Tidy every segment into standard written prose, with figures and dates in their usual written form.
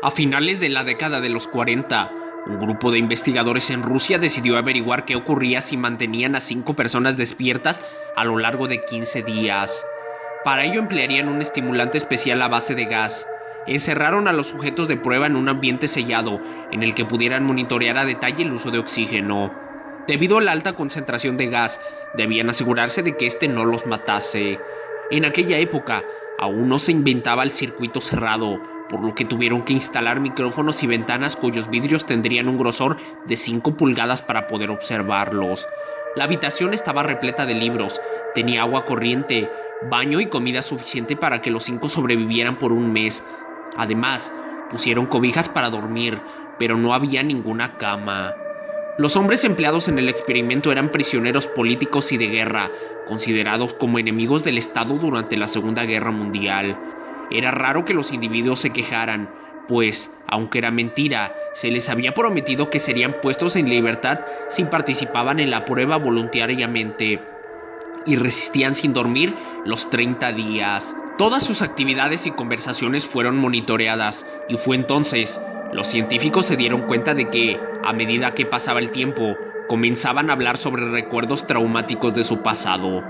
A finales de la década de los 40, un grupo de investigadores en Rusia decidió averiguar qué ocurría si mantenían a 5 personas despiertas a lo largo de 15 días. Para ello emplearían un estimulante especial a base de gas. Encerraron a los sujetos de prueba en un ambiente sellado, en el que pudieran monitorear a detalle el uso de oxígeno. Debido a la alta concentración de gas, debían asegurarse de que éste no los matase. En aquella época, aún no se inventaba el circuito cerrado, por lo que tuvieron que instalar micrófonos y ventanas cuyos vidrios tendrían un grosor de 5 pulgadas para poder observarlos. La habitación estaba repleta de libros, tenía agua corriente, baño y comida suficiente para que los 5 sobrevivieran por un mes. Además, pusieron cobijas para dormir, pero no había ninguna cama. Los hombres empleados en el experimento eran prisioneros políticos y de guerra, considerados como enemigos del Estado durante la Segunda Guerra Mundial. Era raro que los individuos se quejaran, pues, aunque era mentira, se les había prometido que serían puestos en libertad si participaban en la prueba voluntariamente, y resistían sin dormir los 30 días. Todas sus actividades y conversaciones fueron monitoreadas, y fue entonces los científicos se dieron cuenta de que, a medida que pasaba el tiempo, comenzaban a hablar sobre recuerdos traumáticos de su pasado.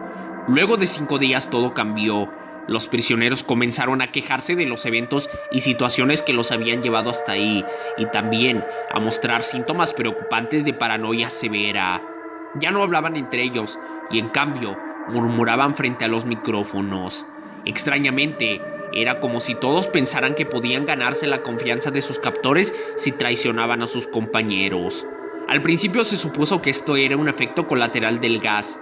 Luego de 5 días todo cambió. Los prisioneros comenzaron a quejarse de los eventos y situaciones que los habían llevado hasta ahí, y también a mostrar síntomas preocupantes de paranoia severa. Ya no hablaban entre ellos, y en cambio murmuraban frente a los micrófonos. Extrañamente, era como si todos pensaran que podían ganarse la confianza de sus captores si traicionaban a sus compañeros. Al principio se supuso que esto era un efecto colateral del gas.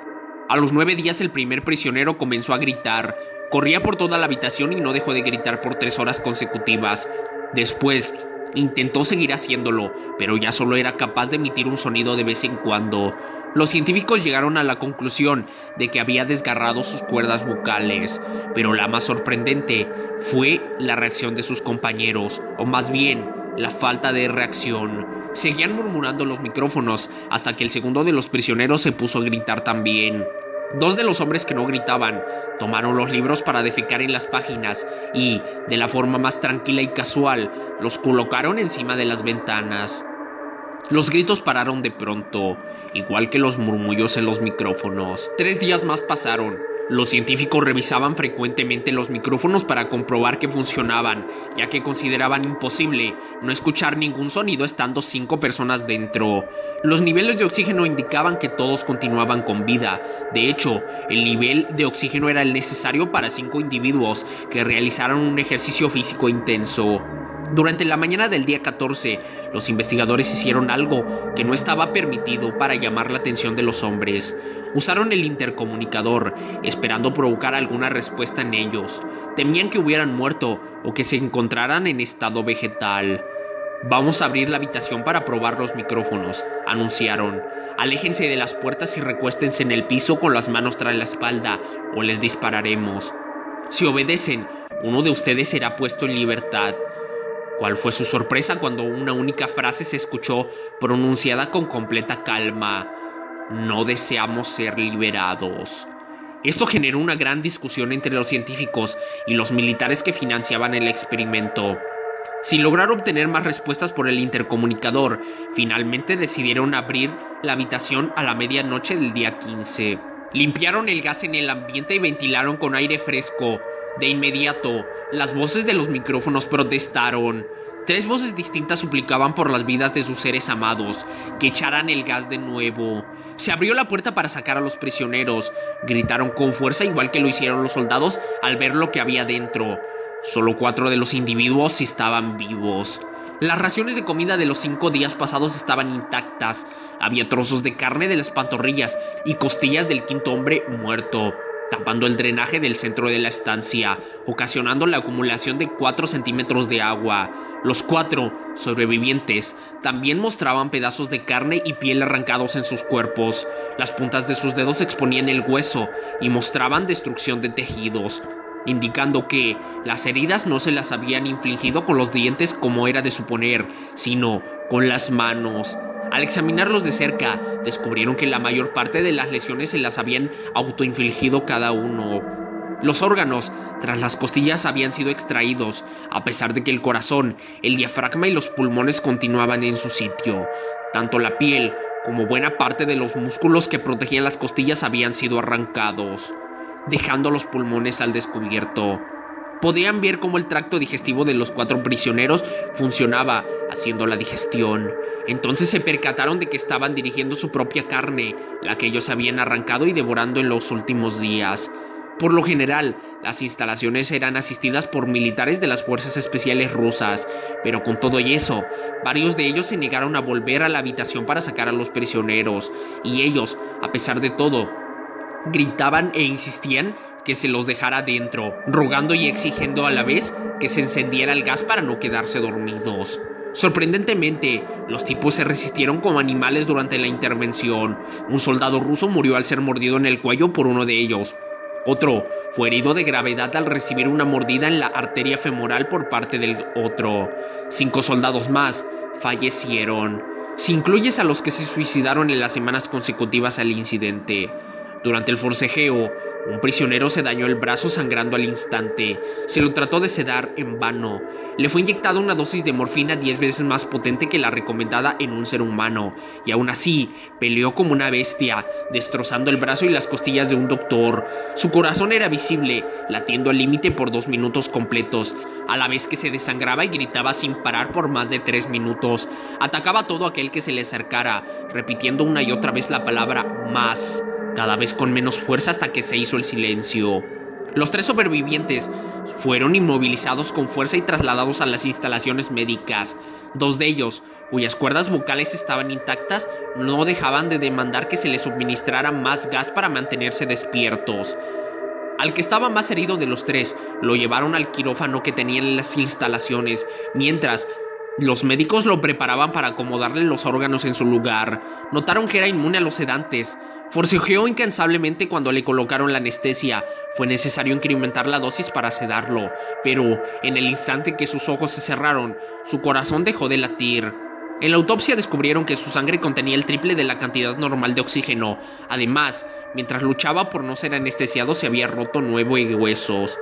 A los 9 días el primer prisionero comenzó a gritar. Corría por toda la habitación y no dejó de gritar por 3 horas consecutivas. Después, intentó seguir haciéndolo, pero ya solo era capaz de emitir un sonido de vez en cuando. Los científicos llegaron a la conclusión de que había desgarrado sus cuerdas vocales, pero la más sorprendente fue la reacción de sus compañeros, o más bien, la falta de reacción. Seguían murmurando los micrófonos hasta que el segundo de los prisioneros se puso a gritar también. 2 de los hombres que no gritaban tomaron los libros para defecar en las páginas y, de la forma más tranquila y casual, los colocaron encima de las ventanas. Los gritos pararon de pronto, igual que los murmullos en los micrófonos. 3 días más pasaron. Los científicos revisaban frecuentemente los micrófonos para comprobar que funcionaban, ya que consideraban imposible no escuchar ningún sonido estando 5 personas dentro. Los niveles de oxígeno indicaban que todos continuaban con vida. De hecho, el nivel de oxígeno era el necesario para 5 individuos que realizaran un ejercicio físico intenso. Durante la mañana del día 14, los investigadores hicieron algo que no estaba permitido para llamar la atención de los hombres. Usaron el intercomunicador, esperando provocar alguna respuesta en ellos. Temían que hubieran muerto o que se encontraran en estado vegetal. «Vamos a abrir la habitación para probar los micrófonos», anunciaron. «Aléjense de las puertas y recuéstense en el piso con las manos tras la espalda, o les dispararemos. Si obedecen, uno de ustedes será puesto en libertad». ¿Cuál fue su sorpresa cuando una única frase se escuchó pronunciada con completa calma? «No deseamos ser liberados». Esto generó una gran discusión entre los científicos y los militares que financiaban el experimento. Sin lograr obtener más respuestas por el intercomunicador, finalmente decidieron abrir la habitación a la medianoche del día 15. Limpiaron el gas en el ambiente y ventilaron con aire fresco. De inmediato, las voces de los micrófonos protestaron. 3 voces distintas suplicaban por las vidas de sus seres amados, que echaran el gas de nuevo. Se abrió la puerta para sacar a los prisioneros. Gritaron con fuerza igual que lo hicieron los soldados al ver lo que había dentro. Solo 4 de los individuos estaban vivos. Las raciones de comida de los 5 días pasados estaban intactas. Había trozos de carne de las pantorrillas y costillas del 5.º hombre muerto, tapando el drenaje del centro de la estancia, ocasionando la acumulación de 4 centímetros de agua. Los 4 sobrevivientes también mostraban pedazos de carne y piel arrancados en sus cuerpos. Las puntas de sus dedos exponían el hueso y mostraban destrucción de tejidos, indicando que las heridas no se las habían infligido con los dientes como era de suponer, sino con las manos. Al examinarlos de cerca, descubrieron que la mayor parte de las lesiones se las habían autoinfligido cada uno. Los órganos tras las costillas habían sido extraídos, a pesar de que el corazón, el diafragma y los pulmones continuaban en su sitio. Tanto la piel como buena parte de los músculos que protegían las costillas habían sido arrancados, dejando los pulmones al descubierto. Podían ver cómo el tracto digestivo de los 4 prisioneros funcionaba haciendo la digestión. Entonces se percataron de que estaban dirigiendo su propia carne, la que ellos habían arrancado y devorando en los últimos días. Por lo general, las instalaciones eran asistidas por militares de las fuerzas especiales rusas, pero con todo y eso, varios de ellos se negaron a volver a la habitación para sacar a los prisioneros, y ellos, a pesar de todo, gritaban e insistían que se los dejara dentro, rogando y exigiendo a la vez que se encendiera el gas para no quedarse dormidos. Sorprendentemente, los tipos se resistieron como animales durante la intervención. Un soldado ruso murió al ser mordido en el cuello por uno de ellos. Otro fue herido de gravedad al recibir una mordida en la arteria femoral por parte del otro. 5 soldados más fallecieron, si incluyes a los que se suicidaron en las semanas consecutivas al incidente. Durante el forcejeo, un prisionero se dañó el brazo sangrando al instante. Se lo trató de sedar en vano. Le fue inyectada una dosis de morfina 10 veces más potente que la recomendada en un ser humano, y aún así peleó como una bestia, destrozando el brazo y las costillas de un doctor. Su corazón era visible, latiendo al límite por 2 minutos completos, a la vez que se desangraba y gritaba sin parar por más de 3 minutos. Atacaba a todo aquel que se le acercara, repitiendo una y otra vez la palabra más, cada vez con menos fuerza hasta que se hizo el silencio. Los 3 sobrevivientes fueron inmovilizados con fuerza y trasladados a las instalaciones médicas. 2 de ellos, cuyas cuerdas vocales estaban intactas, no dejaban de demandar que se les suministrara más gas para mantenerse despiertos. Al que estaba más herido de los 3, lo llevaron al quirófano que tenían en las instalaciones, mientras los médicos lo preparaban para acomodarle los órganos en su lugar. Notaron que era inmune a los sedantes. Forcejeó incansablemente cuando le colocaron la anestesia. Fue necesario incrementar la dosis para sedarlo, pero en el instante que sus ojos se cerraron, su corazón dejó de latir. En la autopsia descubrieron que su sangre contenía el triple de la cantidad normal de oxígeno. Además, mientras luchaba por no ser anestesiado, se había roto 9 huesos.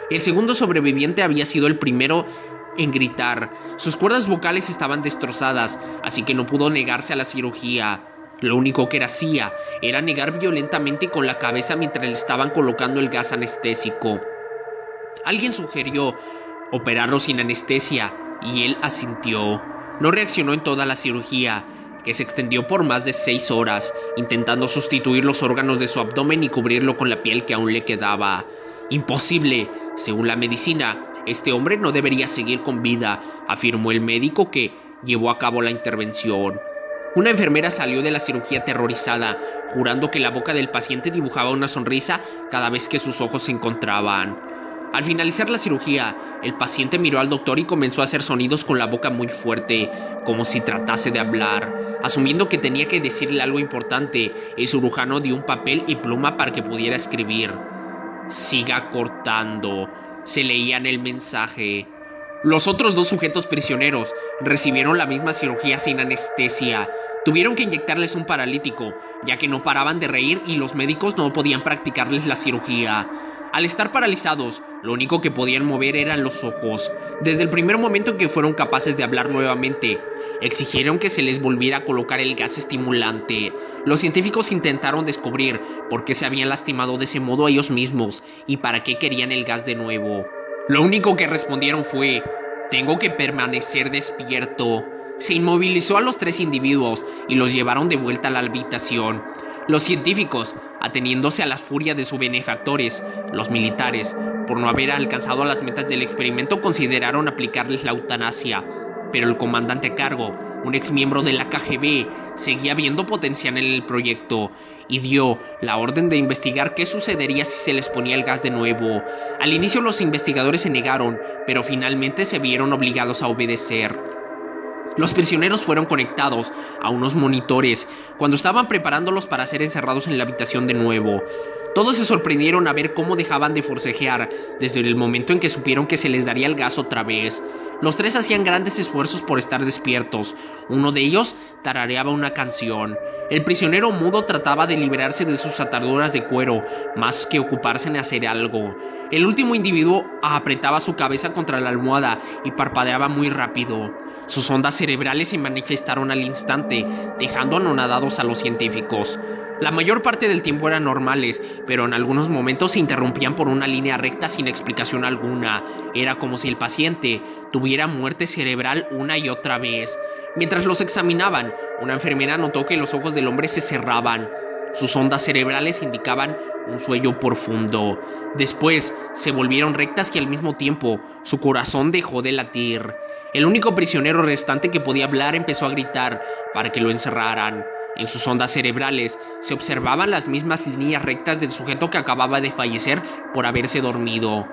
El segundo sobreviviente había sido el primero en gritar. Sus cuerdas vocales estaban destrozadas, así que no pudo negarse a la cirugía. Lo único que hacía era negar violentamente con la cabeza mientras le estaban colocando el gas anestésico. Alguien sugirió operarlo sin anestesia y él asintió. No reaccionó en toda la cirugía, que se extendió por más de 6 horas, intentando sustituir los órganos de su abdomen y cubrirlo con la piel que aún le quedaba. Imposible, según la medicina. Este hombre no debería seguir con vida, afirmó el médico que llevó a cabo la intervención. Una enfermera salió de la cirugía aterrorizada, jurando que la boca del paciente dibujaba una sonrisa cada vez que sus ojos se encontraban. Al finalizar la cirugía, el paciente miró al doctor y comenzó a hacer sonidos con la boca muy fuerte, como si tratase de hablar. Asumiendo que tenía que decirle algo importante, el cirujano dio un papel y pluma para que pudiera escribir. «Siga cortando», se leía en el mensaje. Los otros 2 sujetos prisioneros recibieron la misma cirugía sin anestesia. Tuvieron que inyectarles un paralítico, ya que no paraban de reír y los médicos no podían practicarles la cirugía. Al estar paralizados, lo único que podían mover eran los ojos. Desde el primer momento en que fueron capaces de hablar nuevamente, exigieron que se les volviera a colocar el gas estimulante. Los científicos intentaron descubrir por qué se habían lastimado de ese modo a ellos mismos y para qué querían el gas de nuevo. Lo único que respondieron fue: «Tengo que permanecer despierto». Se inmovilizó a los 3 individuos y los llevaron de vuelta a la habitación. Los científicos, ateniéndose a la furia de sus benefactores, los militares, por no haber alcanzado las metas del experimento, consideraron aplicarles la eutanasia. Pero el comandante a cargo, un exmiembro de la KGB, seguía viendo potencial en el proyecto y dio la orden de investigar qué sucedería si se les ponía el gas de nuevo. Al inicio los investigadores se negaron, pero finalmente se vieron obligados a obedecer. Los prisioneros fueron conectados a unos monitores cuando estaban preparándolos para ser encerrados en la habitación de nuevo. Todos se sorprendieron a ver cómo dejaban de forcejear desde el momento en que supieron que se les daría el gas otra vez. Los tres hacían grandes esfuerzos por estar despiertos. Uno de ellos tarareaba una canción. El prisionero mudo trataba de librarse de sus ataduras de cuero, más que ocuparse en hacer algo. El último individuo apretaba su cabeza contra la almohada y parpadeaba muy rápido. Sus ondas cerebrales se manifestaron al instante, dejando anonadados a los científicos. La mayor parte del tiempo eran normales, pero en algunos momentos se interrumpían por una línea recta sin explicación alguna. Era como si el paciente tuviera muerte cerebral una y otra vez. Mientras los examinaban, una enfermera notó que los ojos del hombre se cerraban. Sus ondas cerebrales indicaban un sueño profundo. Después se volvieron rectas y al mismo tiempo su corazón dejó de latir. El único prisionero restante que podía hablar empezó a gritar para que lo encerraran. En sus ondas cerebrales se observaban las mismas líneas rectas del sujeto que acababa de fallecer por haberse dormido.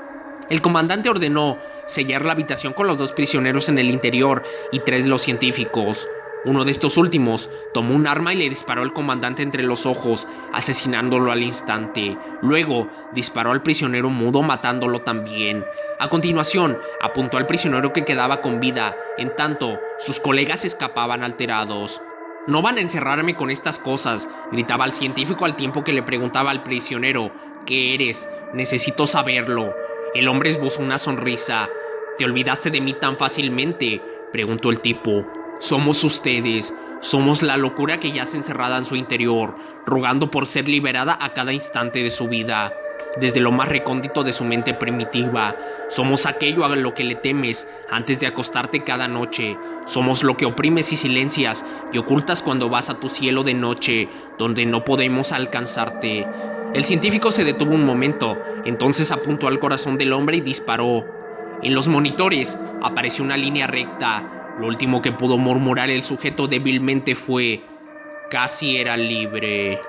El comandante ordenó sellar la habitación con los 2 prisioneros en el interior y 3 de los científicos. Uno de estos últimos tomó un arma y le disparó al comandante entre los ojos, asesinándolo al instante. Luego disparó al prisionero mudo, matándolo también. A continuación, apuntó al prisionero que quedaba con vida. En tanto, sus colegas escapaban alterados. «No van a encerrarme con estas cosas», gritaba el científico al tiempo que le preguntaba al prisionero: «¿Qué eres? Necesito saberlo». El hombre esbozó una sonrisa. «¿Te olvidaste de mí tan fácilmente?», preguntó el tipo. «Somos ustedes. Somos la locura que yace encerrada en su interior, rogando por ser liberada a cada instante de su vida. Desde lo más recóndito de su mente primitiva. Somos aquello a lo que le temes antes de acostarte cada noche. Somos lo que oprimes y silencias y ocultas cuando vas a tu cielo de noche, donde no podemos alcanzarte». El científico se detuvo un momento, entonces apuntó al corazón del hombre y disparó. En los monitores apareció una línea recta. Lo último que pudo murmurar el sujeto débilmente fue: «Casi era libre».